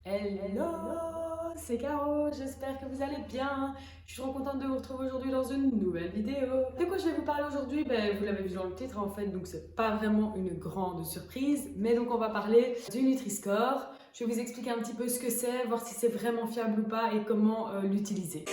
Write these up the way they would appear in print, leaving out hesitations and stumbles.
Hello, c'est Caro, j'espère que vous allez bien. Je suis trop contente de vous retrouver aujourd'hui dans une nouvelle vidéo. De quoi je vais vous parler aujourd'hui? Vous l'avez vu dans le titre en fait, donc c'est pas vraiment une grande surprise. Mais donc on va parler du Nutri-Score. Je vais vous expliquer un petit peu ce que c'est, voir si c'est vraiment fiable ou pas et comment l'utiliser.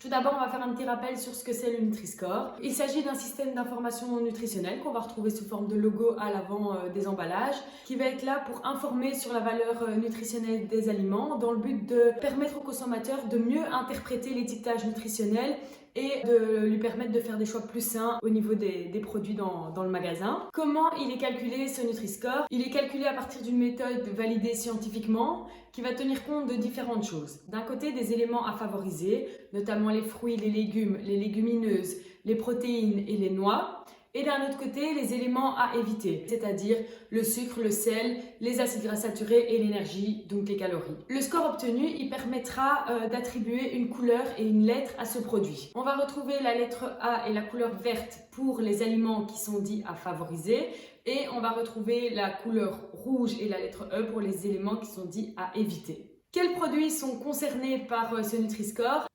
Tout d'abord, on va faire un petit rappel sur ce que c'est le Nutri-Score. Il s'agit d'un système d'information nutritionnelle qu'on va retrouver sous forme de logo à l'avant des emballages, qui va être là pour informer sur la valeur nutritionnelle des aliments, dans le but de permettre au consommateur de mieux interpréter l'étiquetage nutritionnel et de lui permettre de faire des choix plus sains au niveau des produits dans le magasin. Comment il est calculé ce Nutri-Score? Il est calculé à partir d'une méthode validée scientifiquement qui va tenir compte de différentes choses. D'un côté, des éléments à favoriser, notamment les fruits, les légumes, les légumineuses, les protéines et les noix. Et d'un autre côté, les éléments à éviter, c'est-à-dire le sucre, le sel, les acides gras saturés et l'énergie, donc les calories. Le score obtenu, il permettra d'attribuer une couleur et une lettre à ce produit. On va retrouver la lettre A et la couleur verte pour les aliments qui sont dits à favoriser, et on va retrouver la couleur rouge et la lettre E pour les éléments qui sont dits à éviter. Quels produits sont concernés par ce Nutri-Score?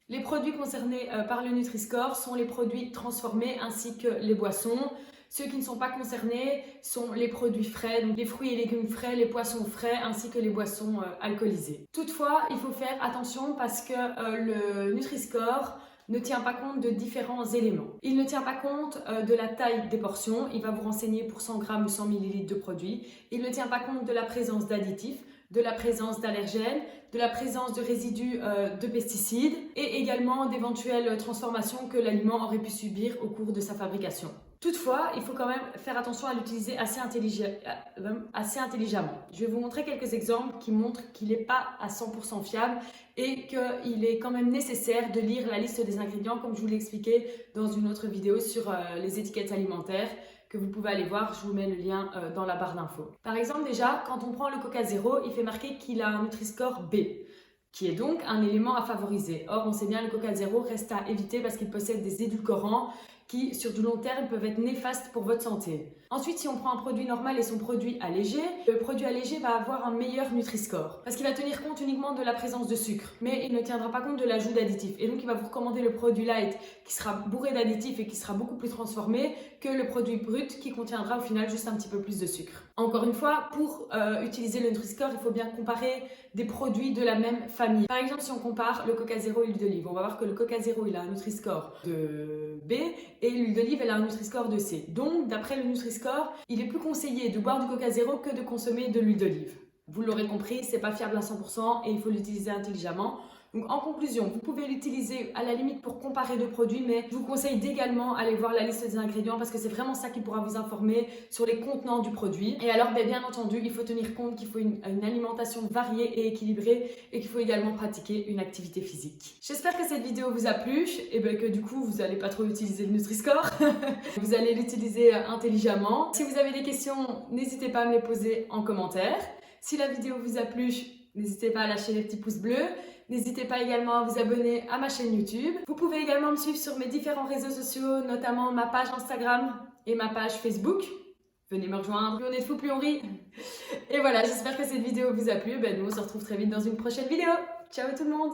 Les produits concernés par le Nutri-Score sont les produits transformés ainsi que les boissons. Ceux qui ne sont pas concernés sont les produits frais, donc les fruits et légumes frais, les poissons frais ainsi que les boissons alcoolisées. Toutefois, il faut faire attention parce que le Nutri-Score ne tient pas compte de différents éléments. Il ne tient pas compte de la taille des portions, il va vous renseigner pour 100 grammes ou 100 ml de produits. Il ne tient pas compte de la présence d'additifs, de la présence d'allergènes, de la présence de résidus de pesticides et également d'éventuelles transformations que l'aliment aurait pu subir au cours de sa fabrication. Toutefois, il faut quand même faire attention à l'utiliser assez intelligemment. Je vais vous montrer quelques exemples qui montrent qu'il n'est pas à 100% fiable et qu'il est quand même nécessaire de lire la liste des ingrédients comme je vous l'ai expliqué dans une autre vidéo sur les étiquettes alimentaires que vous pouvez aller voir, je vous mets le lien dans la barre d'infos. Par exemple déjà, quand on prend le Coca Zéro, il fait marquer qu'il a un Nutri-Score B, qui est donc un élément à favoriser. Or, on sait bien que le Coca Zéro reste à éviter parce qu'il possède des édulcorants qui, sur du long terme, peuvent être néfastes pour votre santé. Ensuite, si on prend un produit normal et son produit allégé, le produit allégé va avoir un meilleur Nutri-Score parce qu'il va tenir compte uniquement de la présence de sucre, mais il ne tiendra pas compte de l'ajout d'additifs. Et donc, il va vous recommander le produit light qui sera bourré d'additifs et qui sera beaucoup plus transformé que le produit brut qui contiendra au final juste un petit peu plus de sucre. Encore une fois, pour utiliser le Nutri-Score, il faut bien comparer des produits de la même famille. Par exemple, si on compare le Coca Zéro et l'huile d'olive, on va voir que le Coca Zéro, il a un Nutri-Score de B et l'huile d'olive, elle a un Nutri-Score de C. Donc, d'après le Nutri-Score, il est plus conseillé de boire du Coca Zéro que de consommer de l'huile d'olive. Vous l'aurez compris, c'est pas fiable à 100% et il faut l'utiliser intelligemment. Donc en conclusion, vous pouvez l'utiliser à la limite pour comparer deux produits, mais je vous conseille d'également aller voir la liste des ingrédients parce que c'est vraiment ça qui pourra vous informer sur les contenants du produit. Et alors, bien entendu, il faut tenir compte qu'il faut une alimentation variée et équilibrée et qu'il faut également pratiquer une activité physique. J'espère que cette vidéo vous a plu et que du coup, vous n'allez pas trop utiliser le Nutri-Score. Vous allez l'utiliser intelligemment. Si vous avez des questions, n'hésitez pas à me les poser en commentaire. Si la vidéo vous a plu, n'hésitez pas à lâcher les petits pouces bleus. N'hésitez pas également à vous abonner à ma chaîne YouTube. Vous pouvez également me suivre sur mes différents réseaux sociaux, notamment ma page Instagram et ma page Facebook. Venez me rejoindre. Plus on est de fous, plus on rit. Et voilà, j'espère que cette vidéo vous a plu. Nous, on se retrouve très vite dans une prochaine vidéo. Ciao tout le monde!